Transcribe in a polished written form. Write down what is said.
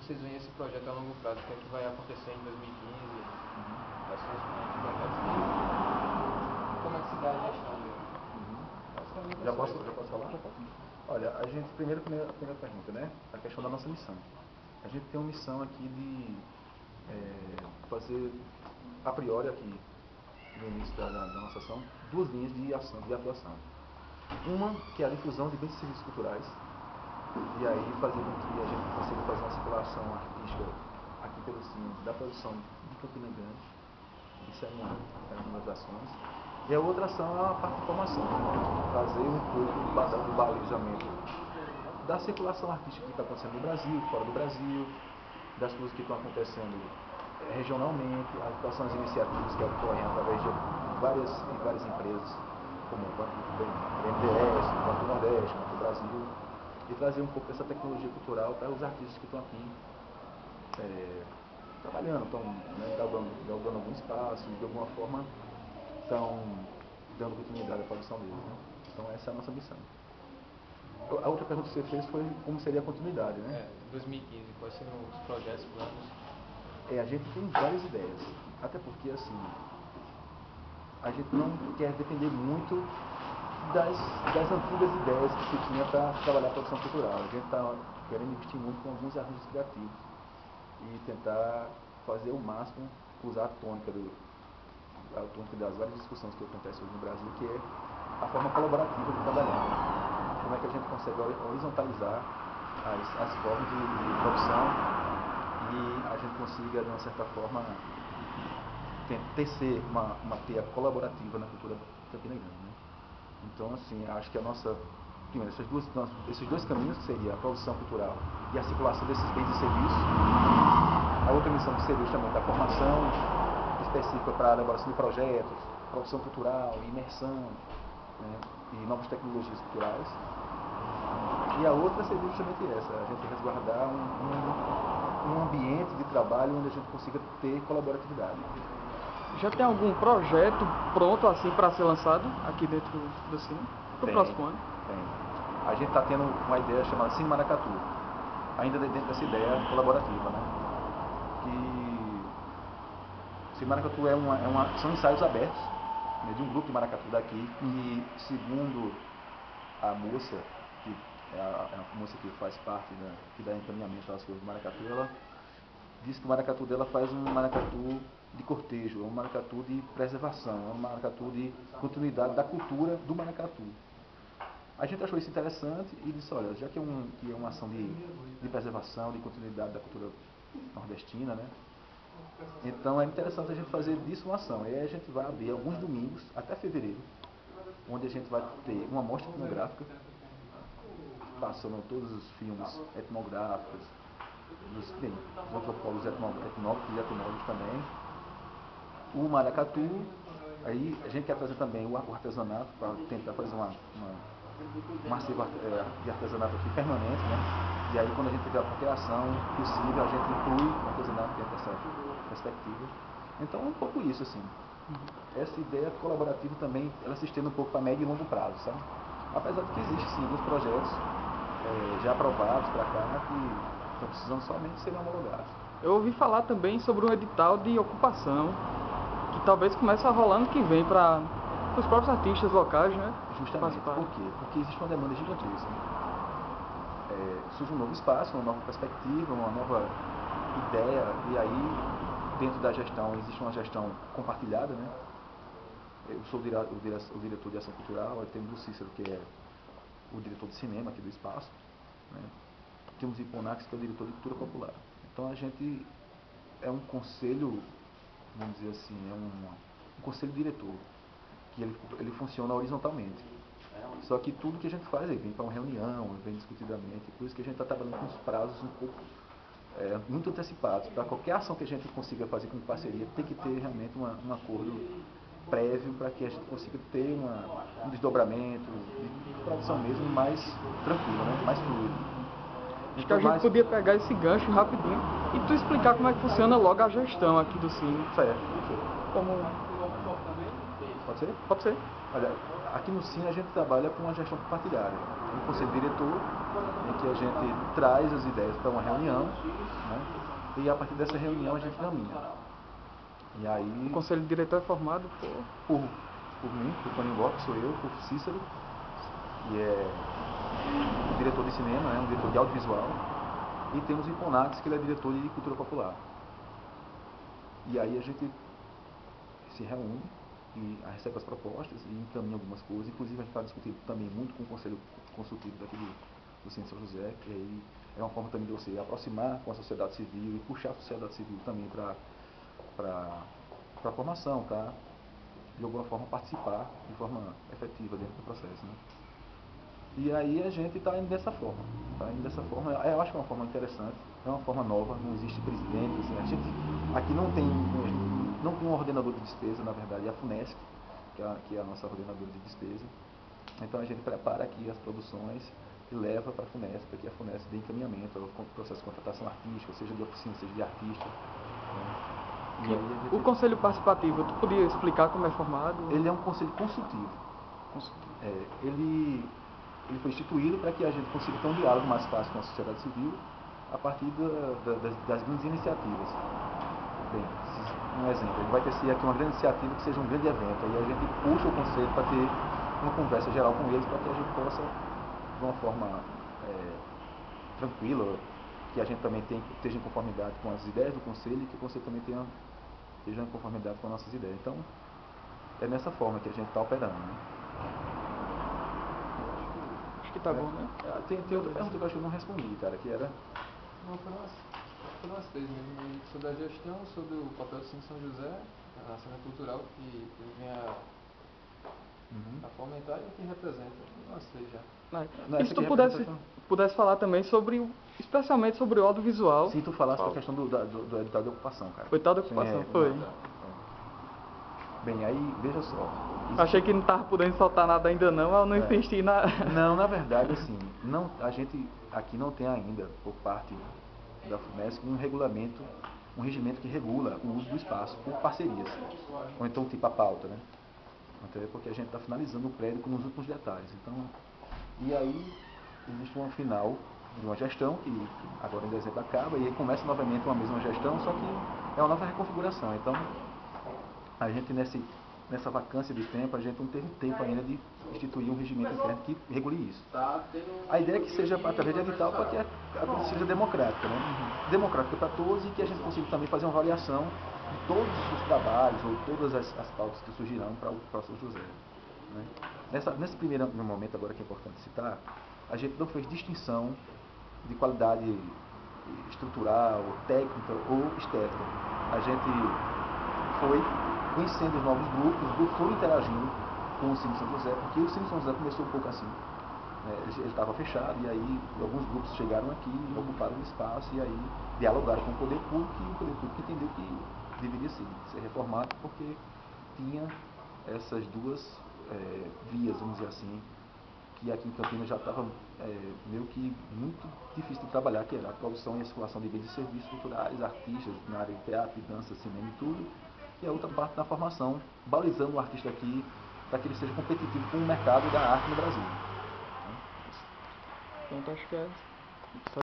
vocês veem esse projeto a longo prazo? O que é que vai acontecer em 2015? Quais são os planos, projetos e como é que se dá a gestão dele? Já posso falar? Olha, a gente, primeira pergunta, né? A questão da nossa missão. A gente tem uma missão aqui de fazer, a priori aqui, no início da nossa ação, duas linhas de atuação. Uma, que é a difusão de bens e serviços culturais, e aí fazer com que a gente consiga fazer uma circulação artística aqui pelo CIN da produção de Campina Grande. Isso é uma das ações. E a outra ação é a parte de formação, fazer um pouco do balizamento da circulação artística que está acontecendo no Brasil, fora do Brasil, das coisas que estão acontecendo regionalmente, quais são as iniciativas que ocorrem através de várias empresas, como o BNDES, o Banco do Nordeste, o Banco do Brasil, e trazer um pouco dessa tecnologia cultural para os artistas que estão aqui trabalhando, estão galgando algum espaço, de alguma forma estão dando continuidade à produção deles. Né? Então essa é a nossa missão. A outra pergunta que você fez foi como seria a continuidade, né? 2015, quais seriam os projetos, planos? A gente tem várias ideias, até porque assim, a gente não quer depender muito das antigas ideias que se tinha para trabalhar a produção cultural. A gente está querendo investir muito com alguns arranjos criativos e tentar fazer o máximo, usar a tônica das várias discussões que acontecem hoje no Brasil, que é a forma colaborativa de trabalhar. Como é que a gente consegue horizontalizar as formas de produção e a gente consiga, de uma certa forma, tecer uma teia colaborativa na cultura Campina Grande. Né? Então, assim, acho que primeiro, esses dois caminhos, que seria a produção cultural e a circulação desses bens e serviços. A outra missão que seria justamente a formação específica para a elaboração de projetos, produção cultural, imersão, né, e novas tecnologias culturais. E a outra seria justamente essa, a gente resguardar um ambiente de trabalho onde a gente consiga ter colaboratividade. Já tem algum projeto pronto assim para ser lançado aqui dentro do Cine para o próximo ano? Tem. A gente está tendo uma ideia chamada Cine Maracatu, ainda dentro dessa ideia colaborativa, né? Cine Maracatu são ensaios abertos, né, de um grupo de maracatu daqui, que segundo a moça, que é a moça que faz parte, que dá encaminhamento às coisas do maracatu, ela diz que o maracatu dela faz um maracatu de cortejo, é um maracatu de preservação, é um maracatu de continuidade da cultura do maracatu. A gente achou isso interessante e disse, olha, já que é uma ação de preservação, de continuidade da cultura nordestina, né? Então é interessante a gente fazer disso uma ação. E aí a gente vai abrir alguns domingos, até fevereiro, onde a gente vai ter uma mostra etnográfica, passando todos os filmes etnográficos, dos antropólogos etnógrafos e etnólogos também, o maracatu. Aí a gente quer trazer também o artesanato, para tentar fazer um acervo de artesanato aqui permanente, né? E aí quando a gente tiver a criação possível, a gente inclui o artesanato dentro dessa perspectiva. Então é um pouco isso, assim. Essa ideia colaborativa também, ela se estende um pouco para médio e longo prazo, sabe? Apesar de que existem sim alguns projetos já aprovados para cá que estão precisando somente serem homologados. Eu ouvi falar também sobre um edital de ocupação que talvez comece a rolar ano que vem para os próprios artistas locais, né? Justamente. Por quê? Porque existe uma demanda gigantesca. Surge um novo espaço, uma nova perspectiva, uma nova ideia, e aí dentro da gestão existe uma gestão compartilhada, né? Eu sou o diretor de ação cultural, temos o Cícero, que é o diretor de cinema aqui do espaço, né? Temos o Iponax, que é o diretor de cultura popular. Então a gente é um conselho, vamos dizer assim, é um conselho diretor, que ele funciona horizontalmente. Só que tudo que a gente faz vem para uma reunião, vem discutidamente, por isso que a gente está trabalhando com os prazos um pouco muito antecipados. Para qualquer ação que a gente consiga fazer com parceria, tem que ter realmente um acordo prévio para que a gente consiga ter um desdobramento de produção mesmo mais tranquilo, né? Mais fluido. Acho que a gente podia pegar esse gancho rapidinho e tu explicar como é que funciona logo a gestão aqui do Cine. Certo. Como... Pode ser? Pode ser. Olha, aqui no Sim a gente trabalha com uma gestão compartilhada. Tem um conselho diretor, em que a gente traz as ideias para uma reunião, né? E a partir dessa reunião a gente caminha. E aí, O conselho diretor é formado por mim, por Toninho Bock, que sou eu, por Cícero, que é o diretor de cinema, né? Um diretor de audiovisual, e temos o Iponax, que ele é diretor de cultura popular. E aí a gente se reúne e recebe as propostas e encaminha algumas coisas. Inclusive a gente está discutindo também muito com o Conselho Consultivo daqui do Centro São José, que aí é uma forma também de você aproximar com a sociedade civil e puxar a sociedade civil também para a formação, para de alguma forma participar de forma efetiva dentro do processo, né? E aí a gente está indo dessa forma. Eu acho que é uma forma interessante, é uma forma nova, não existe presidente, assim, a gente aqui não tem um ordenador de despesa, na verdade é a FUNESC, que é a nossa ordenadora de despesa. Então a gente prepara aqui as produções e leva para a FUNESC, para que a FUNESC dê encaminhamento ao processo de contratação artística, seja de oficina, seja de artista. Né? E aí O conselho participativo, tu podia explicar como é formado? Ele é um conselho consultivo. Ele foi instituído para que a gente consiga ter um diálogo mais fácil com a sociedade civil a partir das grandes iniciativas. Bem, um exemplo, ele vai ter aqui uma grande iniciativa que seja um grande evento, aí a gente puxa o conselho para ter uma conversa geral com eles, para que a gente possa, de uma forma tranquila, que a gente também esteja em conformidade com as ideias do conselho e que o conselho também esteja em conformidade com as nossas ideias. Então, é nessa forma que a gente está operando, né? Acho que tá bom, né? Tem outra pergunta que eu acho que eu não respondi, cara, que era... Não, foram as três mesmo. Sobre a gestão, sobre o papel do Cine São José, a cena cultural que vem a fomentar e o que representa. Umas três já. Não, E essa se tu aqui pudesse falar também especialmente sobre o audiovisual. Sim, tu falaste da questão do edital de ocupação, cara. O edital de ocupação, foi. Bem, aí, veja só. Achei que não estava podendo soltar nada ainda não, eu não investi na... Não, na verdade, assim, a gente aqui não tem ainda, por parte da FUNESC, um regimento que regula o uso do espaço por parcerias. Ou então, tipo a pauta, né? Até porque a gente está finalizando o prédio nos últimos detalhes. Então, e aí, existe um final de uma gestão que agora em dezembro acaba e aí começa novamente uma mesma gestão, só que é uma nova reconfiguração. Então, a gente nessa vacância de tempo, a gente não teve tempo ainda de instituir um regimento interno que regule isso. A ideia é que seja através de edital para que a coisa seja democrática, né? Democrática para todos e que a gente consiga também fazer uma avaliação de todos os trabalhos ou todas as pautas que surgirão para o São José. Né? Nesse primeiro momento agora que é importante citar, a gente não fez distinção de qualidade estrutural, técnica ou estética. A gente foi conhecendo os novos grupos foram interagindo com o Cine São José, porque o Cine São José começou um pouco assim, né? Ele estava fechado e aí alguns grupos chegaram aqui, ocuparam o espaço e aí dialogaram com o poder público e o poder público entendeu que deveria sim ser reformado porque tinha essas duas vias, vamos dizer assim, que aqui em Campinas já estava meio que muito difícil de trabalhar, que era a produção e a circulação de bens e serviços culturais, artistas na área de teatro, dança, cinema e tudo, e a outra parte da formação, balizando o artista aqui para que ele seja competitivo com o mercado da arte no Brasil. Então, acho que é